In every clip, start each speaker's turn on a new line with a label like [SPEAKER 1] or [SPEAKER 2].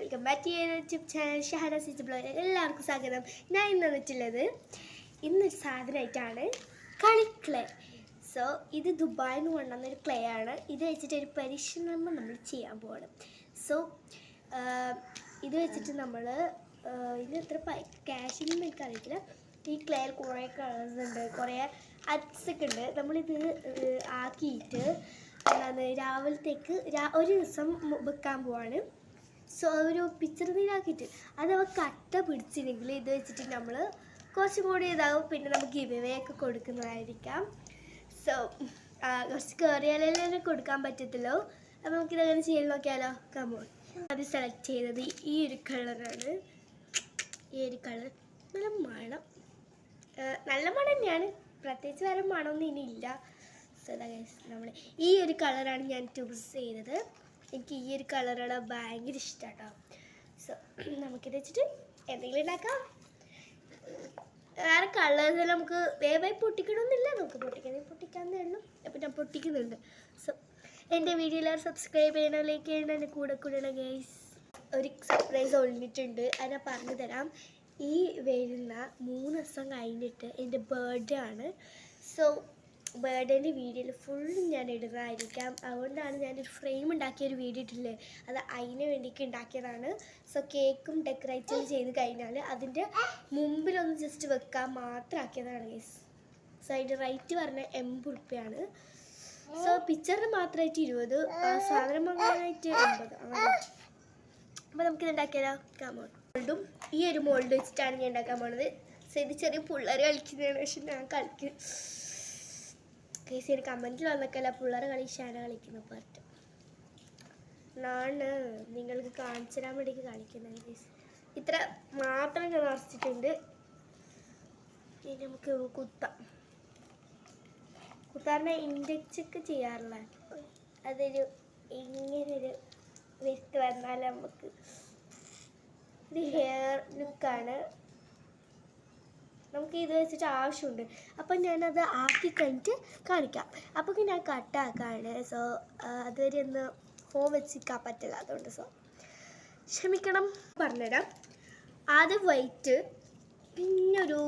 [SPEAKER 1] Welcome back to YouTube channel Shahana സിജ് blog. എല്ലാവർക്കും സ്വാഗതം. ഞാൻ ഇന്ന് വന്നിട്ടുള്ളത് ഇന്നൊരു സാധനമായിട്ടാണ് കളിക്ലേ. സോ ഇത് ദുബായിൽ നിന്ന് കൊണ്ടുവന്നൊരു ക്ലേ ആണ്. ഇത് വെച്ചിട്ട് ഒരു പരിശ്രമം നമ്മൾ ചെയ്യാൻ പോകണം. സോ ഇത് വെച്ചിട്ട് നമ്മൾ ഇത് എത്ര ക്യാഷിനൊന്നും എനിക്കറിയില്ല. ഈ ക്ലേയിൽ കുറേ കളേഴ്സ് ഉണ്ട്, കുറേ അറ്റ്സൊക്കെ ഉണ്ട്. നമ്മളിത് ആക്കിയിട്ട് രാവിലത്തേക്ക് ഒരു ദിവസം വെക്കാൻ പോവാണ്. സോ ഒരു പിക്ചർ നീരാക്കിയിട്ട് അഥവാ കട്ട പിടിച്ചില്ലെങ്കിൽ ഇത് വെച്ചിട്ട് നമ്മൾ കുറച്ചും കൂടി ഇതാവും. പിന്നെ നമുക്ക് ഗിവ് അവേ ഒക്കെ കൊടുക്കുന്നതായിരിക്കാം. സോ കുറച്ച് കയറിയാലേ കൊടുക്കാൻ പറ്റത്തുള്ളൂ. അപ്പോൾ നമുക്കിതങ്ങനെ ചെയ്യാൻ നോക്കിയാലോ. കമോൺ. അത് സെലക്ട് ചെയ്തത് ഈ ഒരു കളറാണ്. ഈ ഒരു കളർ നല്ല മണം തന്നെയാണ്, പ്രത്യേകിച്ച് വേറെ മണമൊന്നും ഇനിയില്ല. സോ നമ്മൾ ഈ ഒരു കളറാണ് ഞാൻ ചൂസ് ചെയ്തത്. എനിക്ക് ഈ ഒരു കളറാണ് ഭയങ്കര ഇഷ്ടമാണ് കേട്ടോ. സോ നമുക്കിത് വെച്ചിട്ട് എന്തെങ്കിലും ഉണ്ടാക്കാം. വേറെ കളേഴ്സ് നമുക്ക് വേഗമായി പൊട്ടിക്കണമെന്നില്ല, നമുക്ക് പൊട്ടിക്കണമെങ്കിൽ പൊട്ടിക്കാവുന്നേ ഉള്ളൂ. അപ്പം ഞാൻ പൊട്ടിക്കുന്നുണ്ട്. സോ എൻ്റെ വീഡിയോ എല്ലാവരും സബ്സ്ക്രൈബ് ചെയ്യണം, ലൈക്ക് ചെയ്യണം, എൻ്റെ കൂടെ ഗൈസ്. ഒരു സർപ്രൈസ് ഒളിഞ്ഞിട്ടുണ്ട്, അത് ഞാൻ പറഞ്ഞു തരാം. ഈ വരുന്ന 3 ദിവസം കഴിഞ്ഞിട്ട് എൻ്റെ ബർത്ത്ഡേ ആണ്. സോ ബർത്ത്ഡേൻ്റെ വീഡിയോയിൽ ഫുൾ ഞാൻ ഇടുന്നതായിരിക്കാം. അതുകൊണ്ടാണ് ഞാനൊരു ഫ്രെയിം ഉണ്ടാക്കിയൊരു വീഡിയോ ഇട്ടില്ലേ, അത് അതിന് വേണ്ടിയിട്ട് ഉണ്ടാക്കിയതാണ്. സോ കേക്കും ഡെക്കറേറ്റ് ചെയ്ത് കഴിഞ്ഞാൽ അതിൻ്റെ മുമ്പിലൊന്ന് ജസ്റ്റ് വെക്കാൻ മാത്രം ആക്കിയതാണ് ഗൈസ്. സോ അതിൻ്റെ റേറ്റ് പറഞ്ഞാൽ 80 ഉറുപ്പ്യാണ്. സോ പിക്ചറിന് മാത്രമായിട്ട് 20, സാധനം വാങ്ങാനായിട്ട് 80 അങ്ങനെ. അപ്പോൾ നമുക്കിത് ഉണ്ടാക്കിയാലോ. കമോൺ. മോൾഡും ഈ ഒരു മോൾഡ് വെച്ചിട്ടാണ് ഞാൻ ഉണ്ടാക്കാൻ പോണത്. സോ ഇത് ചെറിയ പിള്ളേർ കളിക്കുന്നതാണ്, പക്ഷെ ഞാൻ കളിക്കും. കേസ് ഒരു കമൻറ്റിൽ വന്നൊക്കെയല്ല പിള്ളേരെ കളി ഷാന കളിക്കുന്ന പാർട്ട് ഞാൻ നിങ്ങൾക്ക് കാണിച്ചു തരാൻ വേണ്ടിയിട്ട് കാണിക്കുന്നത്. കേസ് ഇത്ര മാത്രം ഞാൻ നിറച്ചിട്ടുണ്ട്. ഇനി നമുക്ക് കുത്താറിനെ ഇൻഡെക്സൊക്കെ ചെയ്യാറില്ല. അതൊരു ഇങ്ങനൊരു വ്യക്തി വന്നാൽ നമുക്ക് ഇത് ഹെയർ ലുക്കാണ്. നമുക്ക് ഇത് വെച്ചിട്ട് ആവശ്യമുണ്ട്. അപ്പം ഞാനത് ആക്കി കഴിഞ്ഞിട്ട് കാണിക്കാം. അപ്പോൾ ഞാൻ കട്ടാക്കാണ്. സോ അതുവരെ ഒന്ന് ഫോൺ വെച്ചിരിക്കാൻ പറ്റില്ല, അതുകൊണ്ട് സോ ക്ഷമിക്കണം. പറഞ്ഞുതരാം. ആദ്യം വൈറ്റ്, പിന്നെ ഒരു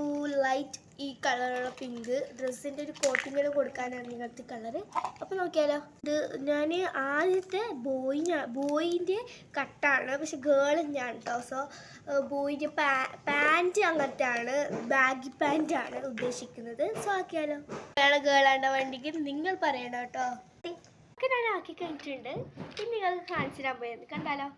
[SPEAKER 1] ലൈറ്റ് ഈ കളറുള്ള പിങ്ക്. ഡ്രസ്സിൻ്റെ ഒരു കോട്ടിങ്ങിൽ കൊടുക്കാനാണ് ഇങ്ങനത്തെ കളറ്. അപ്പോൾ നോക്കിയാലോ. ഇത് ഞാൻ ആദ്യത്തെ ബോയിൻ്റെ കട്ടാണ്, പക്ഷെ ഗേൾ ഞാൻ കേട്ടോ. സോ ബോയിൻ്റെ പാൻറ്റ് അങ്ങനത്തെ ആണ്, ബാഗി പാൻറ്റാണ് ഉദ്ദേശിക്കുന്നത്. സോ ആക്കിയാലോ. ഗേളാണ്ട വേണ്ടിക്ക് നിങ്ങൾ പറയണം കേട്ടോ. ഞാൻ ആക്കി കഴിഞ്ഞിട്ടുണ്ട്. പിന്നെ നിങ്ങൾക്ക് കാണിച്ചു തരാൻ പോയത് കണ്ടാലോ.